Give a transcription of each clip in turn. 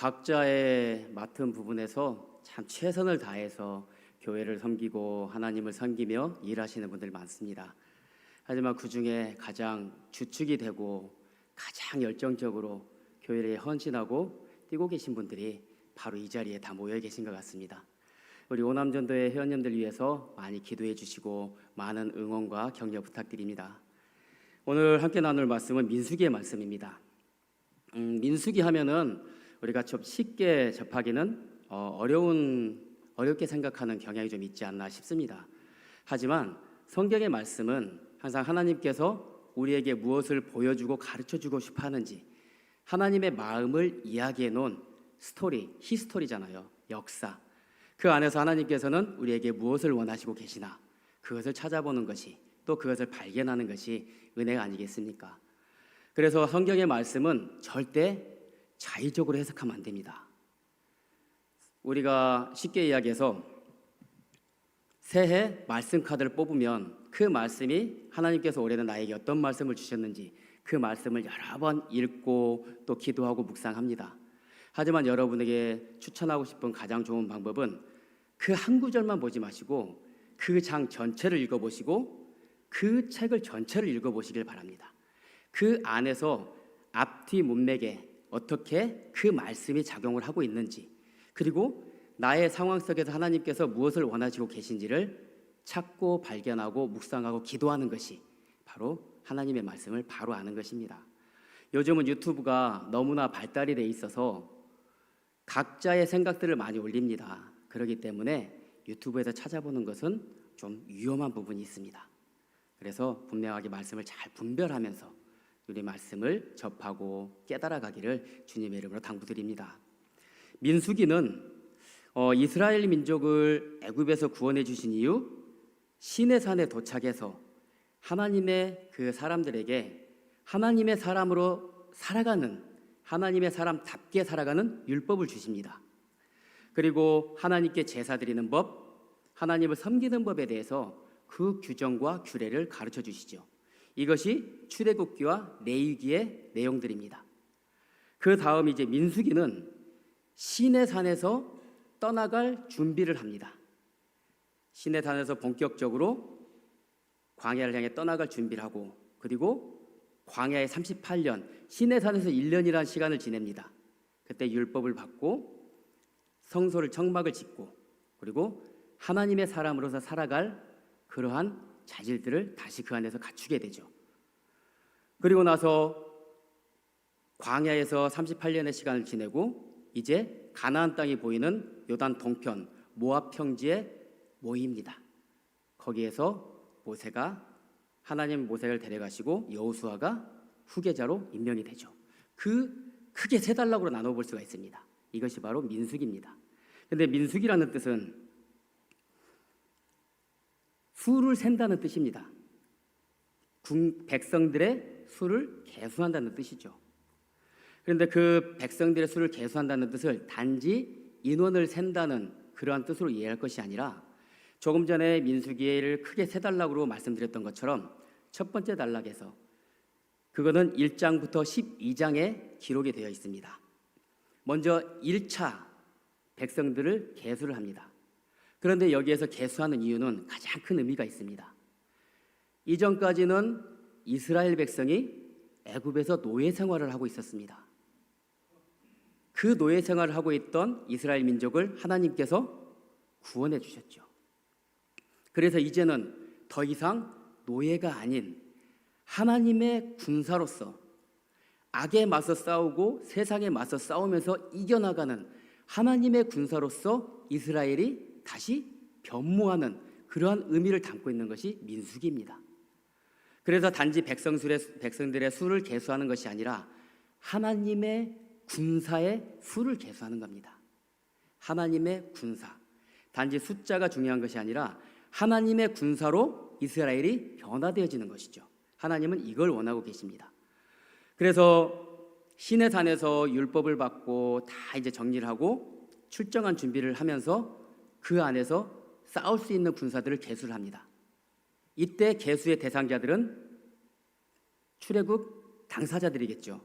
각자의 맡은 부분에서 참 최선을 다해서 교회를 섬기고 하나님을 섬기며 일하시는 분들 많습니다. 하지만 그 중에 가장 주축이 되고 가장 열정적으로 교회에 헌신하고 뛰고 계신 분들이 바로 이 자리에 다 모여 계신 것 같습니다. 우리 오남전도의 회원님들 위해서 많이 기도해 주시고 많은 응원과 격려 부탁드립니다. 오늘 함께 나눌 말씀은 민수기의 말씀입니다. 민수기 하면은 우리가 좀 쉽게 접하기는 어렵게 생각하는 경향이 좀 있지 않나 싶습니다. 하지만 성경의 말씀은 항상 하나님께서 우리에게 무엇을 보여주고 가르쳐주고 싶어 하는지 하나님의 마음을 이야기해 놓은 히스토리잖아요. 역사. 그 안에서 하나님께서는 우리에게 무엇을 원하시고 계시나 그것을 찾아보는 것이 또 그것을 발견하는 것이 은혜가 아니겠습니까? 그래서 성경의 말씀은 절대 자의적으로 해석하면 안 됩니다. 우리가 쉽게 이야기해서 새해 말씀 카드를 뽑으면 그 말씀이 하나님께서 올해는 나에게 어떤 말씀을 주셨는지 그 말씀을 여러 번 읽고 또 기도하고 묵상합니다. 하지만 여러분에게 추천하고 싶은 가장 좋은 방법은 그 한 구절만 보지 마시고 그 장 전체를 읽어보시고 그 책을 전체를 읽어보시길 바랍니다. 그 안에서 앞뒤 문맥에 어떻게 그 말씀이 작용을 하고 있는지 그리고 나의 상황 속에서 하나님께서 무엇을 원하시고 계신지를 찾고 발견하고 묵상하고 기도하는 것이 바로 하나님의 말씀을 바로 아는 것입니다. 요즘은 유튜브가 너무나 발달이 돼 있어서 각자의 생각들을 많이 올립니다. 그렇기 때문에 유튜브에서 찾아보는 것은 좀 위험한 부분이 있습니다. 그래서 분명하게 말씀을 잘 분별하면서 우리 말씀을 접하고 깨달아가기를 주님의 이름으로 당부드립니다. 민수기는 이스라엘 민족을 애굽에서 구원해 주신 이후 시내산에 도착해서 하나님의 그 사람들에게 하나님의 사람으로 살아가는 하나님의 사람답게 살아가는 율법을 주십니다. 그리고 하나님께 제사 드리는 법, 하나님을 섬기는 법에 대해서 그 규정과 규례를 가르쳐 주시죠. 이것이 출애굽기와 레위기의 내용들입니다. 그 다음 이제 민수기는 시내산에서 떠나갈 준비를 합니다. 시내산에서 본격적으로 광야를 향해 떠나갈 준비를 하고 그리고 광야에 38년, 시내산에서 1년이라는 시간을 지냅니다. 그때 율법을 받고 성소를 청막을 짓고 그리고 하나님의 사람으로서 살아갈 그러한 자질들을 다시 그 안에서 갖추게 되죠. 그리고 나서 광야에서 38년의 시간을 지내고 이제 가나안 땅이 보이는 요단 동편 모압 평지에 모입니다. 거기에서 하나님 모세를 데려가시고 여호수아가 후계자로 임명이 되죠. 크게 세 단락으로 나눠볼 수가 있습니다. 이것이 바로 민수기입니다. 그런데 민수기라는 뜻은 수를 센다는 뜻입니다. 백성들의 수를 계수한다는 뜻이죠. 그런데 그 백성들의 수를 계수한다는 뜻을 단지 인원을 센다는 그러한 뜻으로 이해할 것이 아니라 조금 전에 민수기를 크게 세 단락으로 말씀드렸던 것처럼 첫 번째 단락에서 그거는 1장부터 12장에 기록이 되어 있습니다. 먼저 1차 백성들을 계수를 합니다. 그런데 여기에서 계수하는 이유는 가장 큰 의미가 있습니다. 이전까지는 이스라엘 백성이 애굽에서 노예 생활을 하고 있었습니다. 그 노예 생활을 하고 있던 이스라엘 민족을 하나님께서 구원해 주셨죠. 그래서 이제는 더 이상 노예가 아닌 하나님의 군사로서 악에 맞서 싸우고 세상에 맞서 싸우면서 이겨나가는 하나님의 군사로서 이스라엘이 다시 변모하는 그러한 의미를 담고 있는 것이 민수기입니다. 그래서 단지 백성들의 수를 계수하는 것이 아니라 하나님의 군사의 수를 계수하는 겁니다. 하나님의 군사. 단지 숫자가 중요한 것이 아니라 하나님의 군사로 이스라엘이 변화되어지는 것이죠. 하나님은 이걸 원하고 계십니다. 그래서 시내산에서 율법을 받고 다 이제 정리를 하고 출정한 준비를 하면서 그 안에서 싸울 수 있는 군사들을 계수를 합니다. 이때 계수의 대상자들은 출애굽 당사자들이겠죠.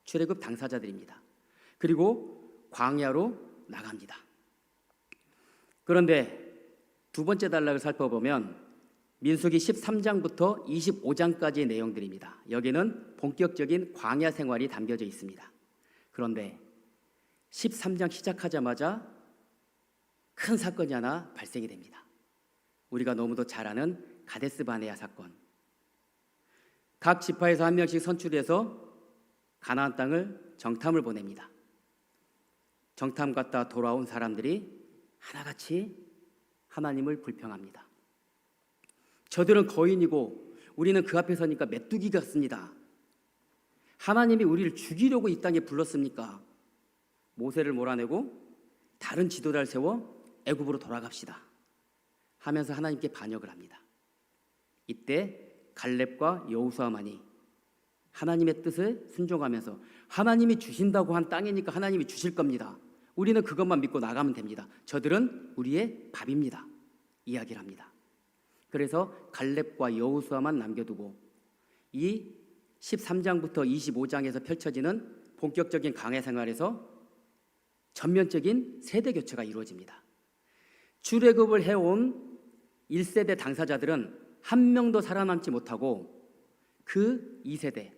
출애굽 당사자들입니다. 그리고 광야로 나갑니다. 그런데 두 번째 단락을 살펴보면 민수기 13장부터 25장까지의 내용들입니다. 여기는 본격적인 광야 생활이 담겨져 있습니다. 그런데 13장 시작하자마자 큰 사건이 하나 발생이 됩니다. 우리가 너무도 잘 아는 가데스 바네아 사건. 각 지파에서 한 명씩 선출해서 가나안 땅을 정탐을 보냅니다. 정탐 갔다 돌아온 사람들이 하나같이 하나님을 불평합니다. 저들은 거인이고 우리는 그 앞에 서니까 메뚜기 같습니다. 하나님이 우리를 죽이려고 이 땅에 불렀습니까? 모세를 몰아내고 다른 지도자를 세워 애굽으로 돌아갑시다 하면서 하나님께 반역을 합니다. 이때 갈렙과 여호수아만이 하나님의 뜻에 순종하면서 하나님이 주신다고 한 땅이니까 하나님이 주실 겁니다. 우리는 그것만 믿고 나가면 됩니다. 저들은 우리의 밥입니다. 이야기를 합니다. 그래서 갈렙과 여호수아만 남겨두고 이 13장부터 25장에서 펼쳐지는 본격적인 광야 생활에서 전면적인 세대 교체가 이루어집니다. 출애굽을 해온 1세대 당사자들은 한 명도 살아남지 못하고 그 2세대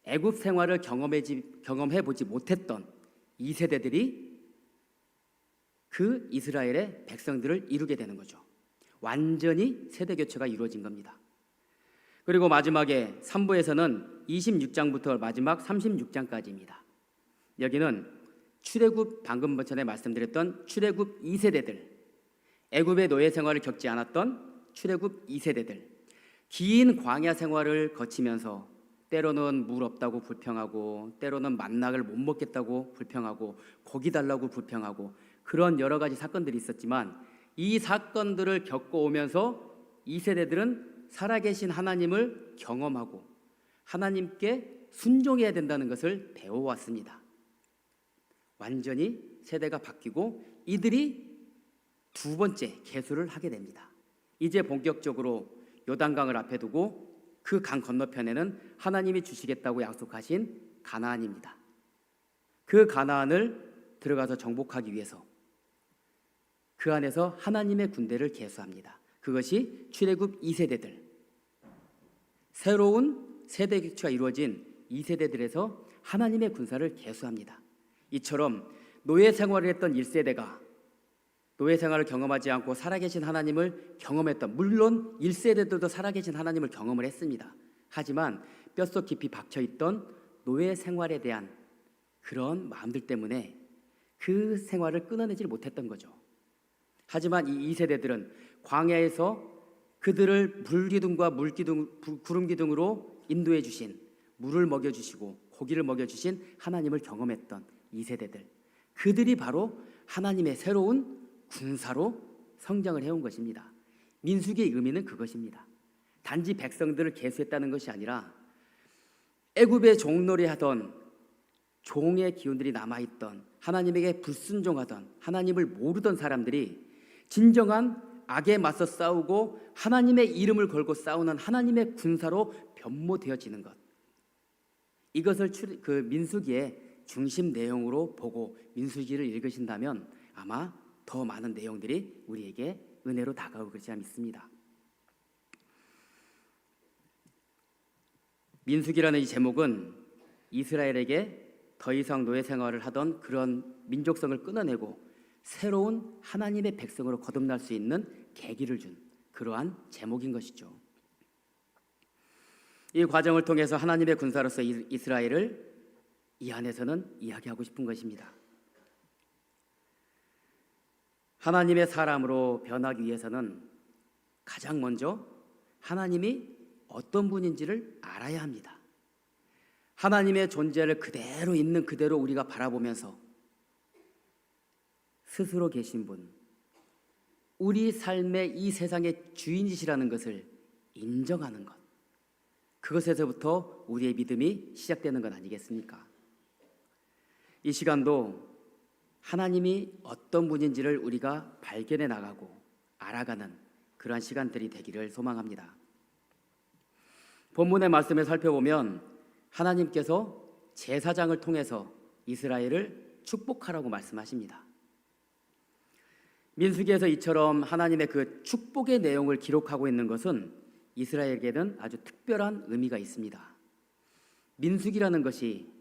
애굽 생활을 경험해보지 못했던 2세대들이 그 이스라엘의 백성들을 이루게 되는 거죠. 완전히 세대 교체가 이루어진 겁니다. 그리고 마지막에 3부에서는 26장부터 마지막 36장까지입니다. 여기는 출애굽, 방금 전에 말씀드렸던 출애굽 2세대들, 애굽의 노예 생활을 겪지 않았던 출애굽 2세대들, 긴 광야 생활을 거치면서 때로는 물 없다고 불평하고 때로는 만나를 못 먹겠다고 불평하고 고기 달라고 불평하고 그런 여러 가지 사건들이 있었지만 이 사건들을 겪어오면서 2세대들은 살아계신 하나님을 경험하고 하나님께 순종해야 된다는 것을 배워왔습니다. 완전히 세대가 바뀌고 이들이 두 번째 계수를 하게 됩니다. 이제 본격적으로 요단강을 앞에 두고 그 강 건너편에는 하나님이 주시겠다고 약속하신 가나안입니다. 그 가나안을 들어가서 정복하기 위해서 그 안에서 하나님의 군대를 계수합니다. 그것이 출애굽 2세대들, 새로운 세대 교체가 이루어진 2세대들에서 하나님의 군사를 계수합니다. 이처럼 노예 생활을 했던 1세대가 노예 생활을 경험하지 않고 살아계신 하나님을 경험했던, 물론 1세대들도 살아계신 하나님을 경험을 했습니다. 하지만 뼛속 깊이 박혀있던 노예 생활에 대한 그런 마음들 때문에 그 생활을 끊어내지 못했던 거죠. 하지만 이 2세대들은 광야에서 그들을 불기둥과 구름기둥으로 인도해 주신, 물을 먹여주시고 고기를 먹여주신 하나님을 경험했던 2세대들, 그들이 바로 하나님의 새로운 군사로 성장을 해온 것입니다. 민수기의 의미는 그것입니다. 단지 백성들을 계수했다는 것이 아니라 애굽의 종놀이 하던 종의 기운들이 남아있던, 하나님에게 불순종하던, 하나님을 모르던 사람들이 진정한 악에 맞서 싸우고 하나님의 이름을 걸고 싸우는 하나님의 군사로 변모되어지는 것, 이것을 그 민수기의 중심 내용으로 보고 민수기를 읽으신다면 아마 더 많은 내용들이 우리에게 은혜로 다가올 것이라 믿습니다. 민수기라는 이 제목은 이스라엘에게 더 이상 노예 생활을 하던 그런 민족성을 끊어내고 새로운 하나님의 백성으로 거듭날 수 있는 계기를 준 그러한 제목인 것이죠. 이 과정을 통해서 하나님의 군사로서 이스라엘을 이 안에서는 이야기하고 싶은 것입니다. 하나님의 사람으로 변하기 위해서는 가장 먼저 하나님이 어떤 분인지를 알아야 합니다. 하나님의 존재를 그대로 있는 그대로 우리가 바라보면서 스스로 계신 분, 우리 삶의 이 세상의 주인이시라는 것을 인정하는 것, 그것에서부터 우리의 믿음이 시작되는 것 아니겠습니까? 이 시간도 하나님이 어떤 분인지를 우리가 발견해 나가고 알아가는 그러한 시간들이 되기를 소망합니다. 본문의 말씀을 살펴보면 하나님께서 제사장을 통해서 이스라엘을 축복하라고 말씀하십니다. 민수기에서 이처럼 하나님의 그 축복의 내용을 기록하고 있는 것은 이스라엘에게는 아주 특별한 의미가 있습니다. 민수기라는 것이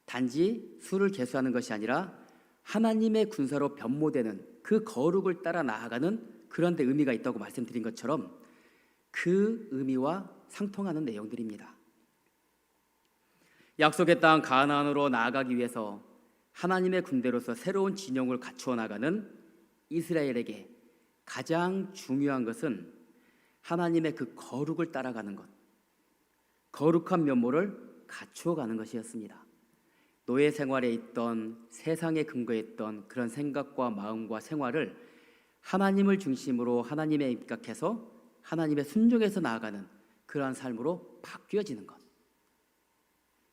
단지 수를 계수하는 것이 아니라 하나님의 군사로 변모되는 그 거룩을 따라 나아가는 그런 데 의미가 있다고 말씀드린 것처럼 그 의미와 상통하는 내용들입니다. 약속의 땅 가나안으로 나아가기 위해서 하나님의 군대로서 새로운 진영을 갖추어 나가는 이스라엘에게 가장 중요한 것은 하나님의 그 거룩을 따라가는 것, 거룩한 면모를 갖추어 가는 것이었습니다. 노예 생활에 있던, 세상에 근거했던 그런 생각과 마음과 생활을 하나님을 중심으로 하나님에 입각해서 하나님의 순종에서 나아가는 그러한 삶으로 바뀌어지는 것,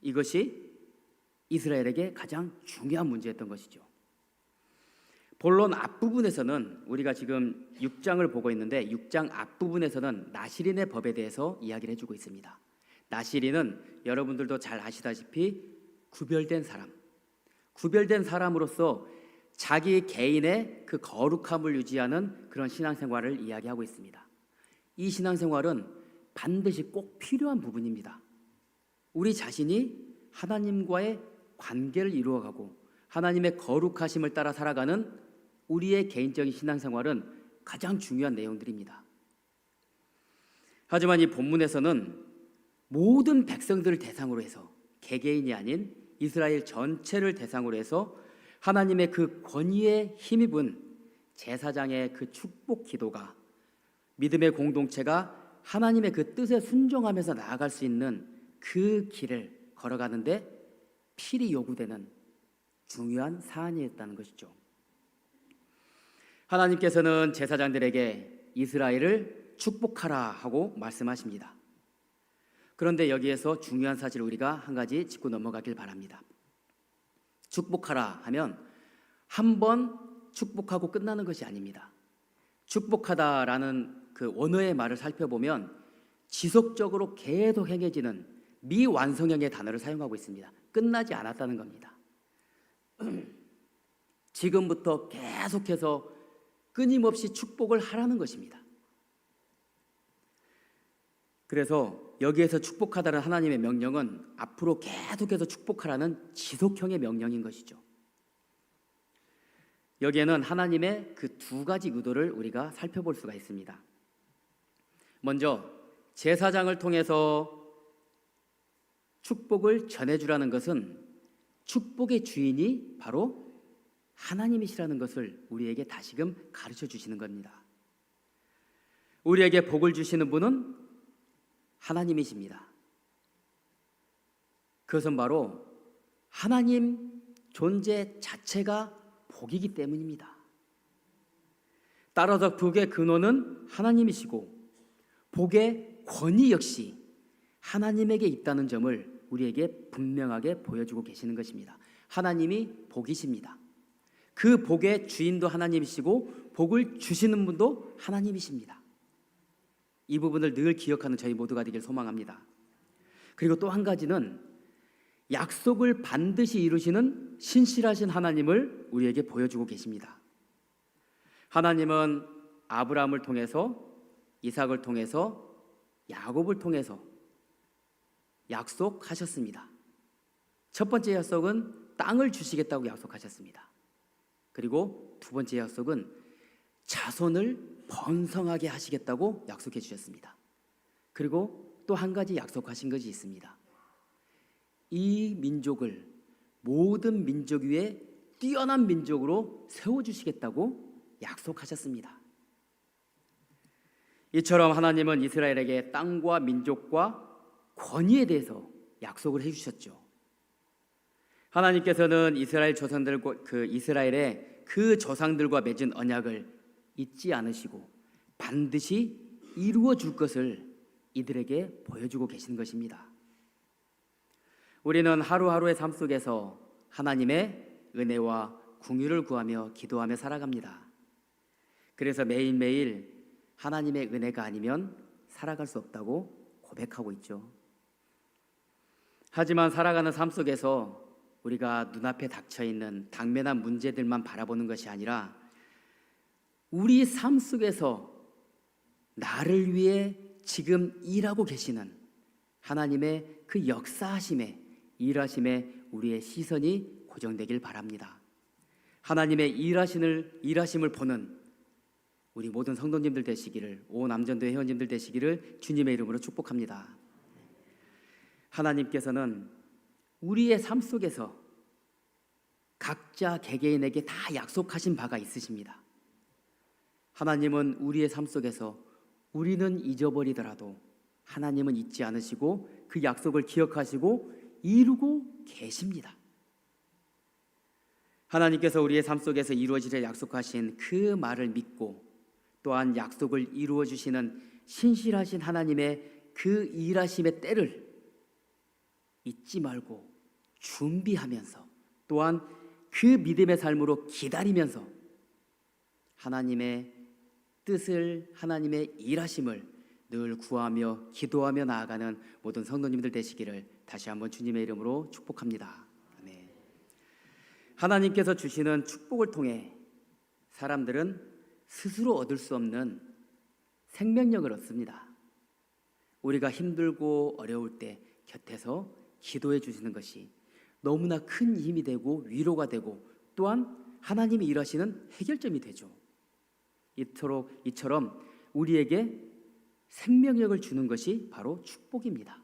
이것이 이스라엘에게 가장 중요한 문제였던 것이죠. 본론 앞부분에서는 우리가 지금 6장을 보고 있는데 6장 앞부분에서는 나시린의 법에 대해서 이야기를 해주고 있습니다. 나시린은 여러분들도 잘 아시다시피 구별된 사람으로서 자기 개인의 그 거룩함을 유지하는 그런 신앙생활을 이야기하고 있습니다. 이 신앙생활은 반드시 꼭 필요한 부분입니다. 우리 자신이 하나님과의 관계를 이루어가고 하나님의 거룩하심을 따라 살아가는 우리의 개인적인 신앙생활은 가장 중요한 내용들입니다. 하지만 이 본문에서는 모든 백성들을 대상으로 해서 개개인이 아닌 이스라엘 전체를 대상으로 해서 하나님의 그 권위에 힘입은 제사장의 그 축복 기도가 믿음의 공동체가 하나님의 그 뜻에 순종하면서 나아갈 수 있는 그 길을 걸어가는데 필히 요구되는 중요한 사안이었다는 것이죠. 하나님께서는 제사장들에게 이스라엘을 축복하라 하고 말씀하십니다. 그런데 여기에서 중요한 사실을 우리가 한 가지 짚고 넘어가길 바랍니다. 축복하라 하면 한 번 축복하고 끝나는 것이 아닙니다. 축복하다라는 그 원어의 말을 살펴보면 지속적으로 계속 행해지는 미완성형의 단어를 사용하고 있습니다. 끝나지 않았다는 겁니다. 지금부터 계속해서 끊임없이 축복을 하라는 것입니다. 그래서 여기에서 축복하다는 하나님의 명령은 앞으로 계속해서 축복하라는 지속형의 명령인 것이죠. 여기에는 하나님의 그 두 가지 의도를 우리가 살펴볼 수가 있습니다. 먼저 제사장을 통해서 축복을 전해주라는 것은 축복의 주인이 바로 하나님이시라는 것을 우리에게 다시금 가르쳐 주시는 겁니다. 우리에게 복을 주시는 분은 하나님이십니다. 그것은 바로 하나님 존재 자체가 복이기 때문입니다. 따라서 복의 근원은 하나님이시고 복의 권위 역시 하나님에게 있다는 점을 우리에게 분명하게 보여주고 계시는 것입니다. 하나님이 복이십니다. 그 복의 주인도 하나님이시고 복을 주시는 분도 하나님이십니다. 이 부분을 늘 기억하는 저희 모두가 되길 소망합니다. 그리고 또 한 가지는 약속을 반드시 이루시는 신실하신 하나님을 우리에게 보여주고 계십니다. 하나님은 아브라함을 통해서, 이삭을 통해서, 야곱을 통해서 약속하셨습니다. 첫 번째 약속은 땅을 주시겠다고 약속하셨습니다. 그리고 두 번째 약속은 자손을 번성하게 하시겠다고 약속해 주셨습니다. 그리고 또 한 가지 약속하신 것이 있습니다. 이 민족을 모든 민족 위에 뛰어난 민족으로 세워주시겠다고 약속하셨습니다. 이처럼 하나님은 이스라엘에게 땅과 민족과 권위에 대해서 약속을 해주셨죠. 하나님께서는 이스라엘 조상들과 이스라엘의 그 조상들과 맺은 언약을 잊지 않으시고 반드시 이루어 줄 것을 이들에게 보여주고 계신 것입니다. 우리는 하루하루의 삶 속에서 하나님의 은혜와 긍휼을 구하며 기도하며 살아갑니다. 그래서 매일매일 하나님의 은혜가 아니면 살아갈 수 없다고 고백하고 있죠. 하지만 살아가는 삶 속에서 우리가 눈앞에 닥쳐 있는 당면한 문제들만 바라보는 것이 아니라 우리 삶 속에서 나를 위해 지금 일하고 계시는 하나님의 그 역사하심에, 일하심에 우리의 시선이 고정되길 바랍니다. 하나님의 일하심을 보는 우리 모든 성도님들 되시기를, 온 남전도의 회원님들 되시기를 주님의 이름으로 축복합니다. 하나님께서는 우리의 삶 속에서 각자 개개인에게 다 약속하신 바가 있으십니다. 하나님은 우리의 삶 속에서 우리는 잊어버리더라도 하나님은 잊지 않으시고 그 약속을 기억하시고 이루고 계십니다. 하나님께서 우리의 삶 속에서 이루어지려 약속하신 그 말을 믿고 또한 약속을 이루어 주시는 신실하신 하나님의 그 일하심의 때를 잊지 말고 준비하면서 또한 그 믿음의 삶으로 기다리면서 하나님의 뜻을, 하나님의 일하심을 늘 구하며 기도하며 나아가는 모든 성도님들 되시기를 다시 한번 주님의 이름으로 축복합니다. 아멘. 하나님께서 주시는 축복을 통해 사람들은 스스로 얻을 수 없는 생명력을 얻습니다. 우리가 힘들고 어려울 때 곁에서 기도해 주시는 것이 너무나 큰 힘이 되고 위로가 되고 또한 하나님이 일하시는 해결점이 되죠. 이처럼 우리에게 생명력을 주는 것이 바로 축복입니다.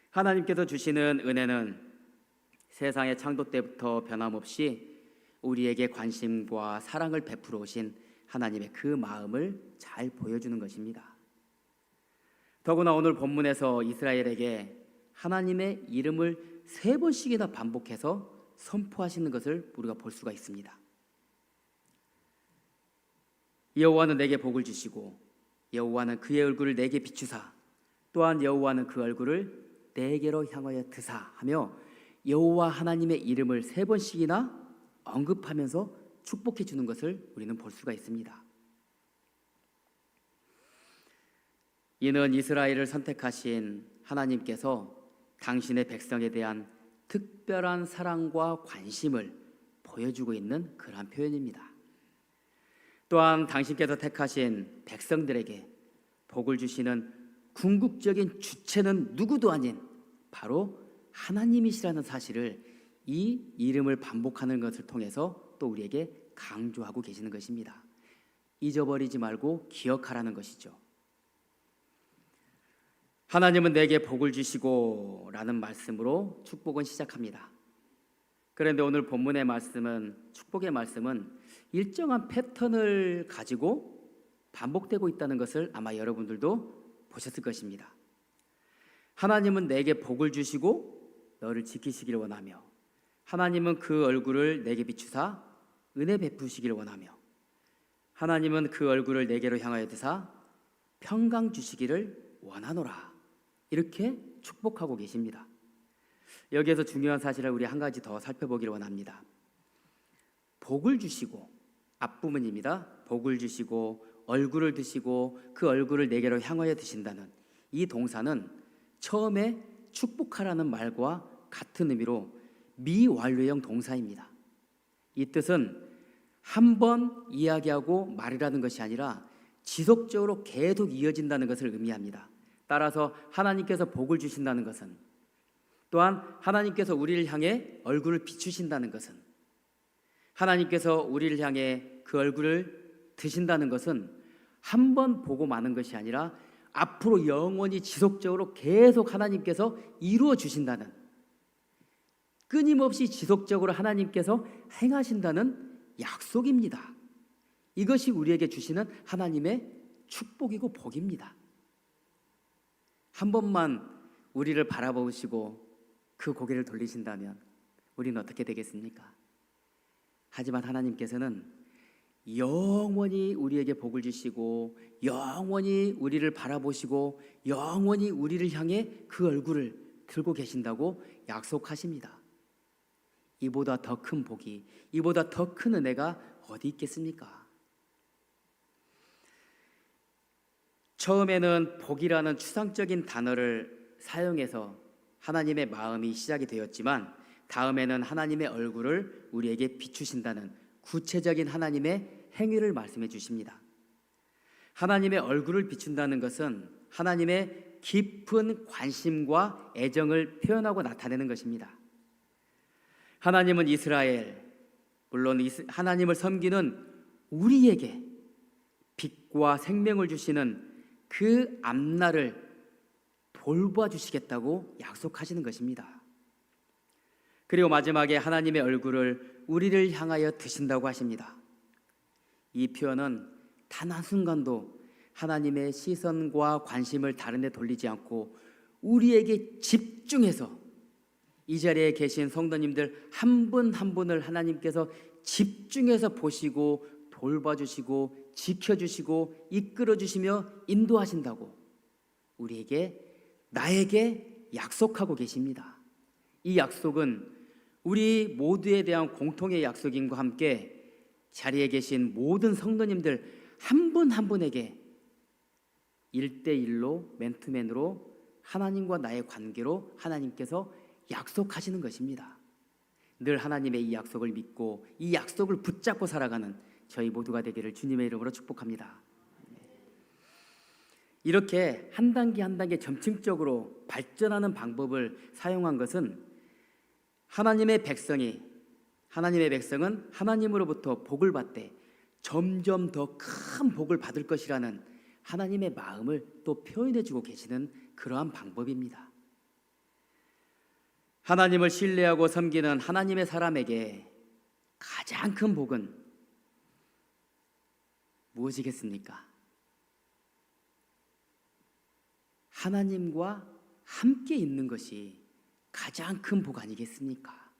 하나님께서 주시는 은혜는 세상의 창조 때부터 변함없이 우리에게 관심과 사랑을 베풀어 오신 하나님의 그 마음을 잘 보여주는 것입니다. 더구나 오늘 본문에서 이스라엘에게 하나님의 이름을 3번씩이나 반복해서 선포하시는 것을 우리가 볼 수가 있습니다. 여호와는 내게 복을 주시고 여호와는 그의 얼굴을 내게 비추사 또한 여호와는 그 얼굴을 내게로 향하여 드사 하며 여호와 하나님의 이름을 3번씩이나 언급하면서 축복해 주는 것을 우리는 볼 수가 있습니다. 이는 이스라엘을 선택하신 하나님께서 당신의 백성에 대한 특별한 사랑과 관심을 보여주고 있는 그러한 표현입니다. 또한 당신께서 택하신 백성들에게 복을 주시는 궁극적인 주체는 누구도 아닌 바로 하나님이시라는 사실을 이 이름을 반복하는 것을 통해서 또 우리에게 강조하고 계시는 것입니다. 잊어버리지 말고 기억하라는 것이죠. 하나님은 내게 복을 주시고 라는 말씀으로 축복은 시작합니다. 그런데 오늘 본문의 말씀은, 축복의 말씀은 일정한 패턴을 가지고 반복되고 있다는 것을 아마 여러분들도 보셨을 것입니다. 하나님은 내게 복을 주시고 너를 지키시기를 원하며 하나님은 그 얼굴을 내게 비추사 은혜 베푸시기를 원하며 하나님은 그 얼굴을 내게로 향하여 드사 평강 주시기를 원하노라. 이렇게 축복하고 계십니다. 여기에서 중요한 사실을 우리 한 가지 더 살펴보기를 원합니다. 복을 주시고, 앞부분입니다. 복을 주시고 얼굴을 드시고 그 얼굴을 내게로 향하여 드신다는 이 동사는 처음에 축복하라는 말과 같은 의미로 미완료형 동사입니다. 이 뜻은 한 번 이야기하고 말이라는 것이 아니라 지속적으로 계속 이어진다는 것을 의미합니다. 따라서 하나님께서 복을 주신다는 것은, 또한 하나님께서 우리를 향해 얼굴을 비추신다는 것은, 하나님께서 우리를 향해 그 얼굴을 드신다는 것은 한 번 보고 마는 것이 아니라 앞으로 영원히 지속적으로 계속 하나님께서 이루어 주신다는, 끊임없이 지속적으로 하나님께서 행하신다는 약속입니다. 이것이 우리에게 주시는 하나님의 축복이고 복입니다. 한 번만 우리를 바라보시고 그 고개를 돌리신다면 우리는 어떻게 되겠습니까? 하지만 하나님께서는 영원히 우리에게 복을 주시고 영원히 우리를 바라보시고 영원히 우리를 향해 그 얼굴을 들고 계신다고 약속하십니다. 이보다 더 큰 복이, 이보다 더 큰 은혜가 어디 있겠습니까? 처음에는 복이라는 추상적인 단어를 사용해서 하나님의 마음이 시작이 되었지만 다음에는 하나님의 얼굴을 우리에게 비추신다는 구체적인 하나님의 행위를 말씀해 주십니다. 하나님의 얼굴을 비춘다는 것은 하나님의 깊은 관심과 애정을 표현하고 나타내는 것입니다. 하나님은 이스라엘, 물론 하나님을 섬기는 우리에게 빛과 생명을 주시는 그 앞날을 돌봐주시겠다고 약속하시는 것입니다. 그리고 마지막에 하나님의 얼굴을 우리를 향하여 드신다고 하십니다. 이 표현은 단 한순간도 하나님의 시선과 관심을 다른 데 돌리지 않고 우리에게 집중해서 이 자리에 계신 성도님들 한 분 한 분을 하나님께서 집중해서 보시고 돌봐주시고 지켜주시고 이끌어주시며 인도하신다고 나에게 약속하고 계십니다. 이 약속은 우리 모두에 대한 공통의 약속임과 함께 자리에 계신 모든 성도님들 한 분 한 분에게 1대1로 맨투맨으로 하나님과 나의 관계로 하나님께서 약속하시는 것입니다. 늘 하나님의 이 약속을 믿고 이 약속을 붙잡고 살아가는 저희 모두가 되기를 주님의 이름으로 축복합니다. 이렇게 한 단계 한 단계 점층적으로 발전하는 방법을 사용한 것은 하나님의 백성은 하나님으로부터 복을 받되 점점 더 큰 복을 받을 것이라는 하나님의 마음을 또 표현해주고 계시는 그러한 방법입니다. 하나님을 신뢰하고 섬기는 하나님의 사람에게 가장 큰 복은 무엇이겠습니까? 하나님과 함께 있는 것이 가장 큰 복 아니겠습니까?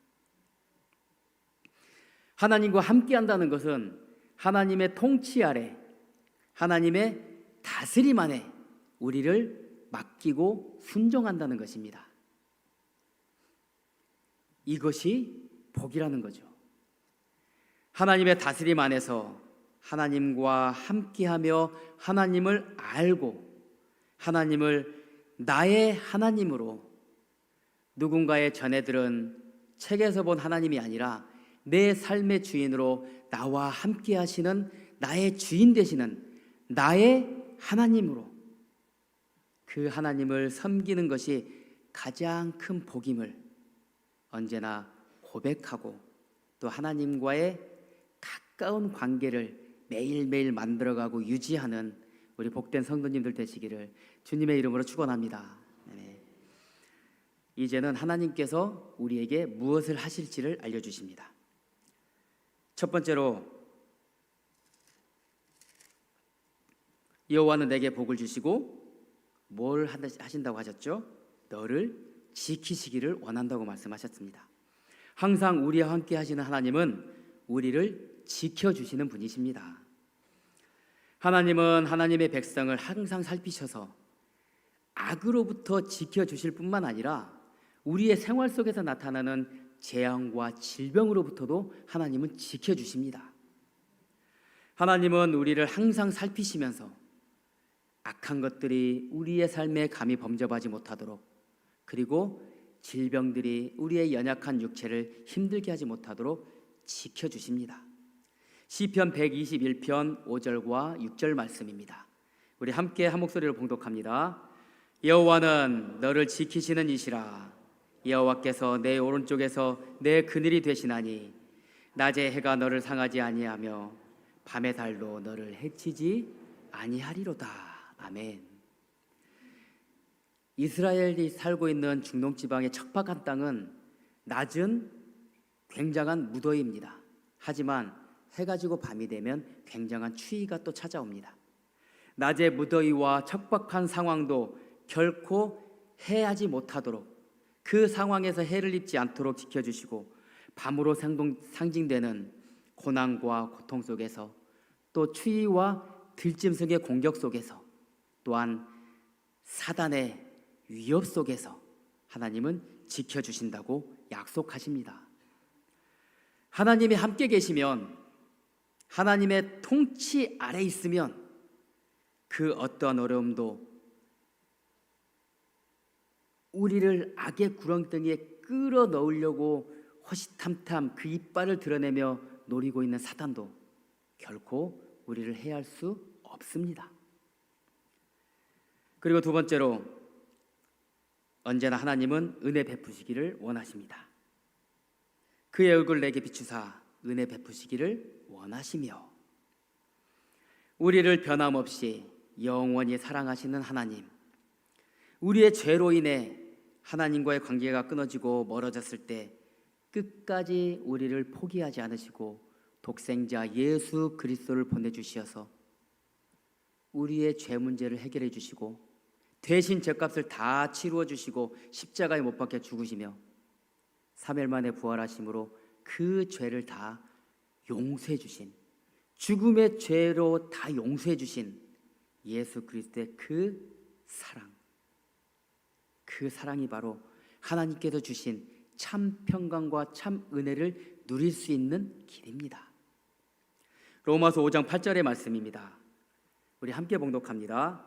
하나님과 함께 한다는 것은 하나님의 통치 아래, 하나님의 다스림 안에 우리를 맡기고 순종한다는 것입니다. 이것이 복이라는 거죠. 하나님의 다스림 안에서 하나님과 함께하며 하나님을 알고 하나님을 나의 하나님으로, 누군가의 자녀들은 책에서 본 하나님이 아니라 내 삶의 주인으로 나와 함께 하시는 나의 주인 되시는 나의 하나님으로 그 하나님을 섬기는 것이 가장 큰 복임을 언제나 고백하고 또 하나님과의 가까운 관계를 매일매일 만들어가고 유지하는 우리 복된 성도님들 되시기를 주님의 이름으로 축원합니다. 네. 이제는 하나님께서 우리에게 무엇을 하실지를 알려주십니다. 첫 번째로 여호와는 내게 복을 주시고 뭘 하신다고 하셨죠? 너를 지키시기를 원한다고 말씀하셨습니다. 항상 우리와 함께 하시는 하나님은 우리를 지켜주시는 분이십니다. 하나님은 하나님의 백성을 항상 살피셔서 악으로부터 지켜주실 뿐만 아니라 우리의 생활 속에서 나타나는 재앙과 질병으로부터도 하나님은 지켜주십니다. 하나님은 우리를 항상 살피시면서 악한 것들이 우리의 삶에 감히 범접하지 못하도록, 그리고 질병들이 우리의 연약한 육체를 힘들게 하지 못하도록 지켜주십니다. 시편 121편 5절과 6절 말씀입니다. 우리 함께 한 목소리로 봉독합니다. 여호와는 너를 지키시는 이시라. 여호와께서 내 오른쪽에서 내 그늘이 되시나니 낮에 해가 너를 상하지 아니하며 밤의 달도 너를 해치지 아니하리로다. 아멘. 이스라엘이 살고 있는 중동지방의 척박한 땅은 낮은 굉장한 무더위입니다. 하지만 해가 지고 밤이 되면 굉장한 추위가 또 찾아옵니다. 낮의 무더위와 척박한 상황도 결코 해하지 못하도록, 그 상황에서 해를 입지 않도록 지켜주시고, 밤으로 상징되는 고난과 고통 속에서, 또 추위와 들짐승의 공격 속에서, 또한 사단의 위협 속에서 하나님은 지켜주신다고 약속하십니다. 하나님이 함께 계시면, 하나님의 통치 아래 있으면 그 어떠한 어려움도 우리를 악의 구렁텅이에 끌어넣으려고 호시탐탐 그 이빨을 드러내며 노리고 있는 사단도 결코 우리를 해할 수 없습니다. 그리고 두 번째로, 언제나 하나님은 은혜 베푸시기를 원하십니다. 그의 얼굴 내게 비추사 은혜 베푸시기를 원하시며, 우리를 변함없이 영원히 사랑하시는 하나님, 우리의 죄로 인해 하나님과의 관계가 끊어지고 멀어졌을 때 끝까지 우리를 포기하지 않으시고 독생자 예수 그리스도를 보내주시어서 우리의 죄 문제를 해결해 주시고 대신 죄값을 다 치루어 주시고 십자가에 못 박혀 죽으시며 3일 만에 부활하심으로 그 죄를 다 용서해 주신, 죽음의 죄로 다 용서해 주신 예수 그리스도의 그 사랑, 그 사랑이 바로 하나님께서 주신 참 평강과 참 은혜를 누릴 수 있는 길입니다. 로마서 5장 8절의 말씀입니다. 우리 함께 봉독합니다.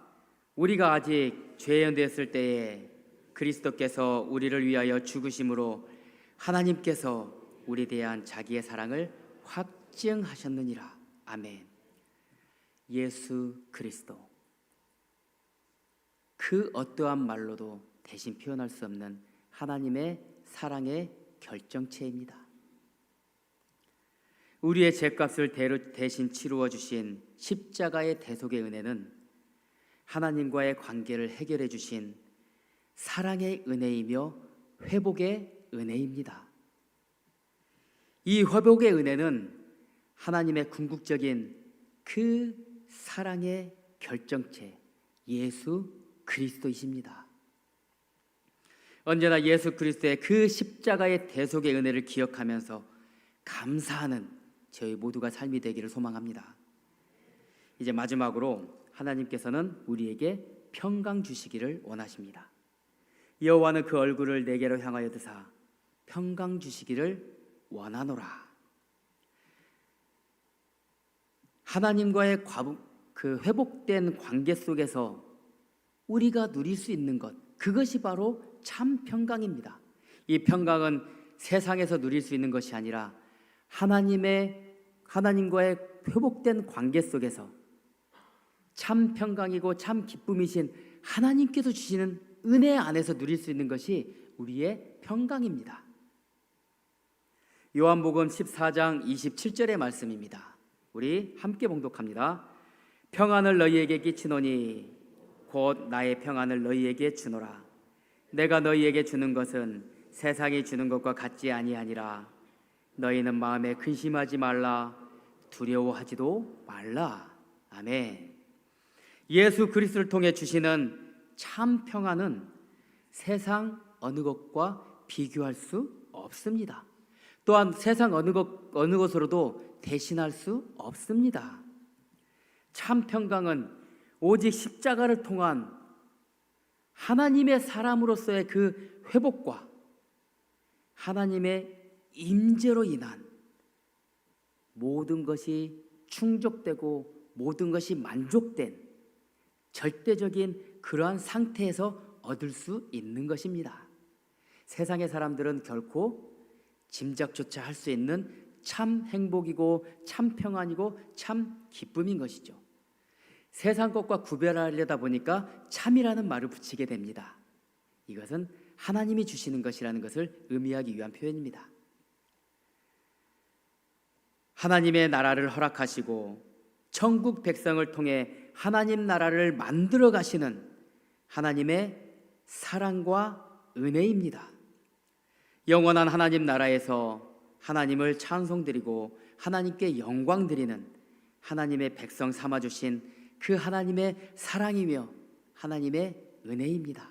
우리가 아직 죄인 되었을 때에 그리스도께서 우리를 위하여 죽으심으로 하나님께서 우리에 대한 자기의 사랑을 확증하셨느니라. 아멘. 예수 그리스도, 그 어떠한 말로도 대신 표현할 수 없는 하나님의 사랑의 결정체입니다. 우리의 죄값을 대신 치루어 주신 십자가의 대속의 은혜는 하나님과의 관계를 해결해 주신 사랑의 은혜이며 회복의 은혜입니다. 이 회복의 은혜는 하나님의 궁극적인 그 사랑의 결정체 예수 그리스도이십니다. 언제나 예수 그리스도의 그 십자가의 대속의 은혜를 기억하면서 감사하는 저희 모두가 삶이 되기를 소망합니다. 이제 마지막으로 하나님께서는 우리에게 평강 주시기를 원하십니다. 여호와는 그 얼굴을 내게로 향하여 드사 평강 주시기를 원하노라. 하나님과의 그 회복된 관계 속에서 우리가 누릴 수 있는 것, 그것이 바로 참 평강입니다. 이 평강은 세상에서 누릴 수 있는 것이 아니라 하나님과의 회복된 관계 속에서 참 평강이고 참 기쁨이신 하나님께서 주시는 은혜 안에서 누릴 수 있는 것이 우리의 평강입니다. 요한복음 14장 27절의 말씀입니다. 우리 함께 봉독합니다. 평안을 너희에게 끼치노니 곧 나의 평안을 너희에게 주노라. 내가 너희에게 주는 것은 세상이 주는 것과 같지 아니하니라. 너희는 마음에 근심하지 말라, 두려워하지도 말라. 아멘. 예수 그리스도를 통해 주시는 참 평안은 세상 어느 것과 비교할 수 없습니다. 또한 세상 어느 것으로도 대신할 수 없습니다. 참 평강은 오직 십자가를 통한 하나님의 사람으로서의 그 회복과 하나님의 임재로 인한 모든 것이 충족되고 모든 것이 만족된 절대적인 그러한 상태에서 얻을 수 있는 것입니다. 세상의 사람들은 결코 짐작조차 할 수 있는 참 행복이고 참 평안이고 참 기쁨인 것이죠. 세상 것과 구별하려다 보니까 참이라는 말을 붙이게 됩니다. 이것은 하나님이 주시는 것이라는 것을 의미하기 위한 표현입니다. 하나님의 나라를 허락하시고 천국 백성을 통해 하나님 나라를 만들어 가시는 하나님의 사랑과 은혜입니다. 영원한 하나님 나라에서 하나님을 찬송드리고 하나님께 영광 드리는 하나님의 백성 삼아주신 그 하나님의 사랑이며 하나님의 은혜입니다.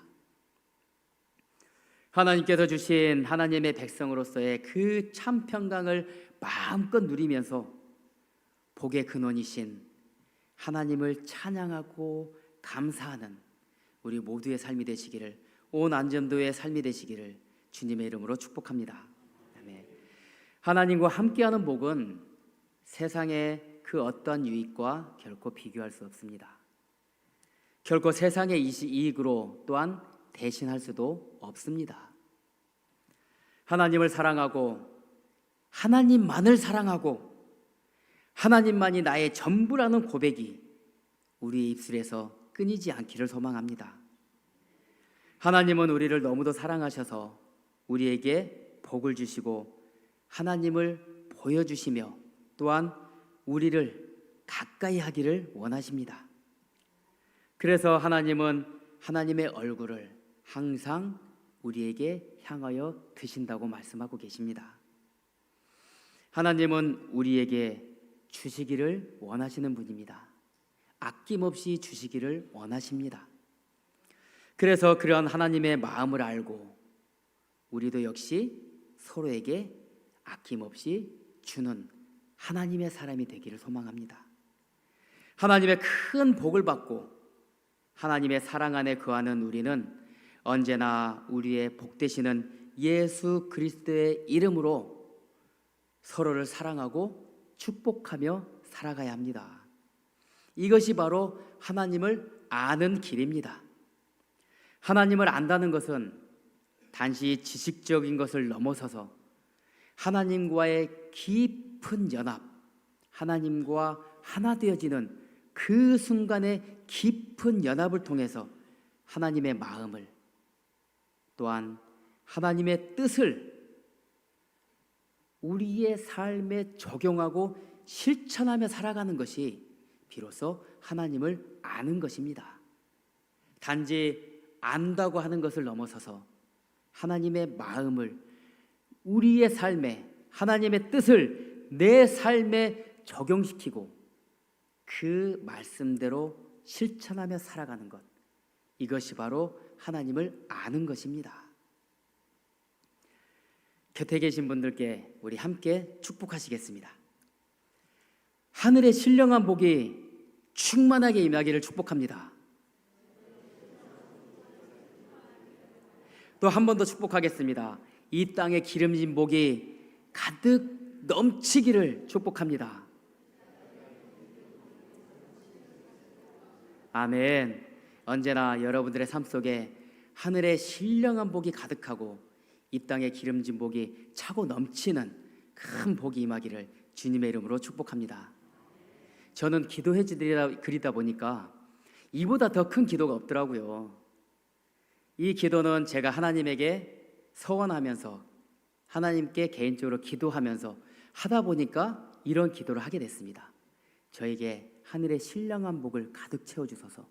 하나님께서 주신 하나님의 백성으로서의 그 참 평강을 마음껏 누리면서 복의 근원이신 하나님을 찬양하고 감사하는 우리 모두의 삶이 되시기를, 온 안전도의 삶이 되시기를 주님의 이름으로 축복합니다. 아멘. 하나님과 함께하는 복은 세상의 그 어떤 유익과 결코 비교할 수 없습니다. 결코 세상의 이익으로 또한 대신할 수도 없습니다. 하나님을 사랑하고 하나님만을 사랑하고 하나님만이 나의 전부라는 고백이 우리의 입술에서 끊이지 않기를 소망합니다. 하나님은 우리를 너무도 사랑하셔서 우리에게 복을 주시고 하나님을 보여주시며 또한 우리를 가까이 하기를 원하십니다. 그래서 하나님은 하나님의 얼굴을 항상 우리에게 향하여 드신다고 말씀하고 계십니다. 하나님은 우리에게 주시기를 원하시는 분입니다. 아낌없이 주시기를 원하십니다. 그래서 그런 하나님의 마음을 알고 우리도 역시 서로에게 아낌없이 주는 하나님의 사람이 되기를 소망합니다. 하나님의 큰 복을 받고 하나님의 사랑 안에 거하는 우리는 언제나 우리의 복 되시는 예수 그리스도의 이름으로 서로를 사랑하고 축복하며 살아가야 합니다. 이것이 바로 하나님을 아는 길입니다. 하나님을 안다는 것은 단지 지식적인 것을 넘어서서 하나님과의 깊은 연합, 하나님과 하나 되어지는 그 순간의 깊은 연합을 통해서 하나님의 마음을 또한 하나님의 뜻을 우리의 삶에 적용하고 실천하며 살아가는 것이 비로소 하나님을 아는 것입니다. 단지 안다고 하는 것을 넘어서서 하나님의 마음을 우리의 삶에 하나님의 뜻을 내 삶에 적용시키고 그 말씀대로 실천하며 살아가는 것, 이것이 바로 하나님을 아는 것입니다. 곁에 계신 분들께 우리 함께 축복하시겠습니다. 하늘의 신령한 복이 충만하게 임하기를 축복합니다. 또 한 번 더 축복하겠습니다. 이 땅에 기름진 복이 가득 넘치기를 축복합니다. 아멘. 언제나 여러분들의 삶 속에 하늘의 신령한 복이 가득하고 이 땅에 기름진 복이 차고 넘치는 큰 복이 임하기를 주님의 이름으로 축복합니다. 저는 기도해 드리다 보니까 이보다 더 큰 기도가 없더라고요. 이 기도는 제가 하나님에게 서원하면서 하나님께 개인적으로 기도하면서 하다 보니까 이런 기도를 하게 됐습니다. 저에게 하늘의 신령한 복을 가득 채워주소서,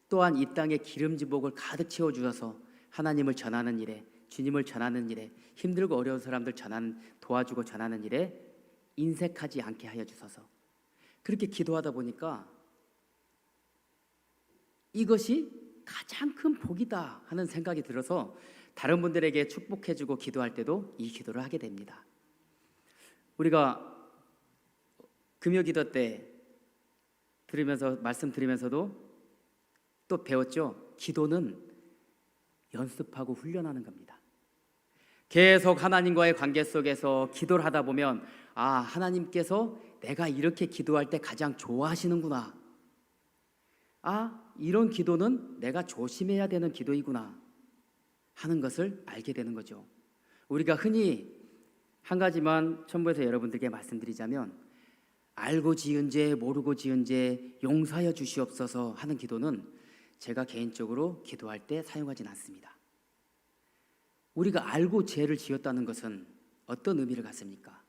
또한 이 땅에 기름진 복을 가득 채워주셔서 하나님을 전하는 일에, 주님을 전하는 일에, 힘들고 어려운 사람들 도와주고 전하는 일에 인색하지 않게 하여 주소서. 그렇게 기도하다 보니까 이것이 가장 큰 복이다 하는 생각이 들어서 다른 분들에게 축복해주고 기도할 때도 이 기도를 하게 됩니다. 우리가 금요기도 때 말씀 들으면서도 또 배웠죠. 기도는 연습하고 훈련하는 겁니다. 계속 하나님과의 관계 속에서 기도를 하다 보면 하나님께서 내가 이렇게 기도할 때 가장 좋아하시는구나. 이런 기도는 내가 조심해야 되는 기도이구나 하는 것을 알게 되는 거죠. 우리가 흔히 한 가지만 첨부해서 여러분들께 말씀드리자면, 알고 지은 죄 모르고 지은 죄 용서하여 주시옵소서 하는 기도는 제가 개인적으로 기도할 때 사용하진 않습니다. 우리가 알고 죄를 지었다는 것은 어떤 의미를 갖습니까?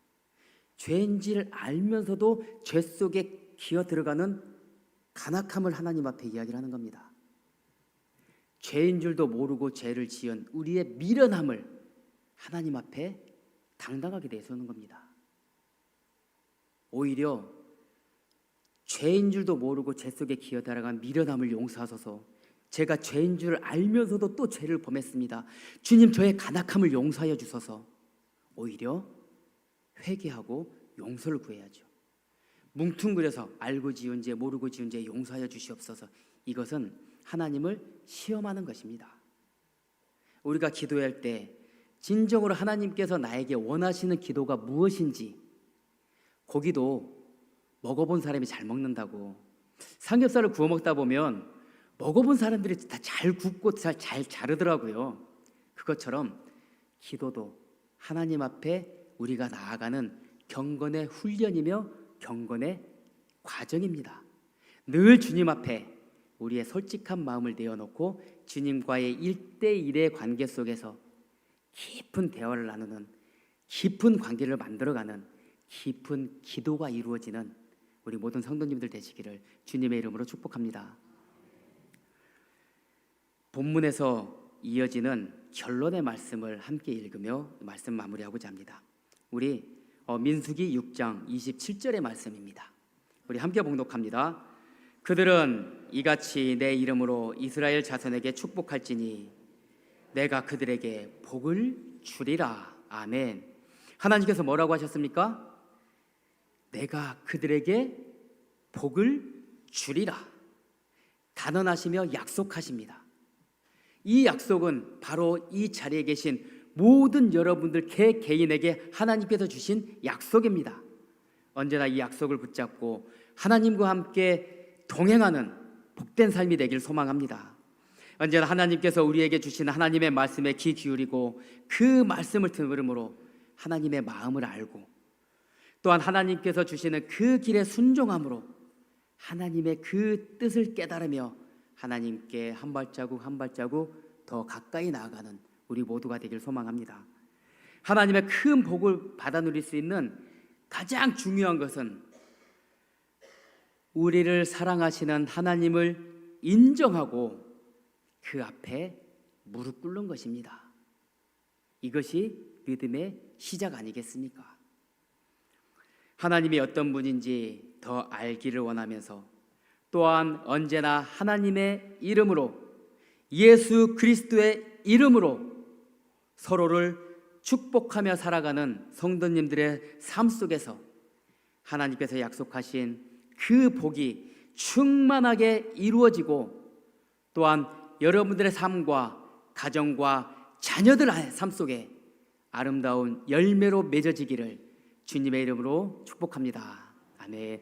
죄인지를 알면서도 죄 속에 기어 들어가는 간악함을 하나님 앞에 이야기를 하는 겁니다. 죄인 줄도 모르고 죄를 지은 우리의 미련함을 하나님 앞에 당당하게 내세우는 겁니다. 오히려 죄인 줄도 모르고 죄 속에 기어 들어간 미련함을 용서하소서. 제가 죄인 줄을 알면서도 또 죄를 범했습니다. 주님, 저의 간악함을 용서하여 주소서. 오히려 회개하고 용서를 구해야죠. 뭉뚱그려서 알고 지은 죄 모르고 지은 죄 용서하여 주시옵소서. 이것은 하나님을 시험하는 것입니다. 우리가 기도할 때 진정으로 하나님께서 나에게 원하시는 기도가 무엇인지, 고기도 먹어본 사람이 잘 먹는다고, 삼겹살을 구워 먹다 보면 먹어본 사람들이 다 잘 굽고 잘 자르더라고요. 그것처럼 기도도 하나님 앞에 우리가 나아가는 경건의 훈련이며 경건의 과정입니다. 늘 주님 앞에 우리의 솔직한 마음을 내어놓고 주님과의 1대1의 관계 속에서 깊은 대화를 나누는, 깊은 관계를 만들어가는 깊은 기도가 이루어지는 우리 모든 성도님들 되시기를 주님의 이름으로 축복합니다. 본문에서 이어지는 결론의 말씀을 함께 읽으며 말씀 마무리하고자 합니다. 우리 민수기 6장 27절의 말씀입니다. 우리 함께 봉독합니다. 그들은 이같이 내 이름으로 이스라엘 자손에게 축복할지니 내가 그들에게 복을 주리라. 아멘. 하나님께서 뭐라고 하셨습니까? 내가 그들에게 복을 주리라. 단언하시며 약속하십니다. 이 약속은 바로 이 자리에 계신 모든 여러분들 개개인에게 하나님께서 주신 약속입니다. 언제나 이 약속을 붙잡고 하나님과 함께 동행하는 복된 삶이 되길 소망합니다. 언제나 하나님께서 우리에게 주신 하나님의 말씀에 귀 기울이고 그 말씀을 들음으로 하나님의 마음을 알고 또한 하나님께서 주시는 그 길에 순종함으로 하나님의 그 뜻을 깨달으며 하나님께 한 발자국 한 발자국 더 가까이 나아가는 우리 모두가 되길 소망합니다. 하나님의 큰 복을 받아 누릴 수 있는 가장 중요한 것은 우리를 사랑하시는 하나님을 인정하고 그 앞에 무릎 꿇는 것입니다. 이것이 믿음의 시작 아니겠습니까? 하나님이 어떤 분인지 더 알기를 원하면서 또한 언제나 하나님의 이름으로 예수 그리스도의 이름으로 서로를 축복하며 살아가는 성도님들의 삶 속에서 하나님께서 약속하신 그 복이 충만하게 이루어지고 또한 여러분들의 삶과 가정과 자녀들의 삶 속에 아름다운 열매로 맺어지기를 주님의 이름으로 축복합니다. 아멘.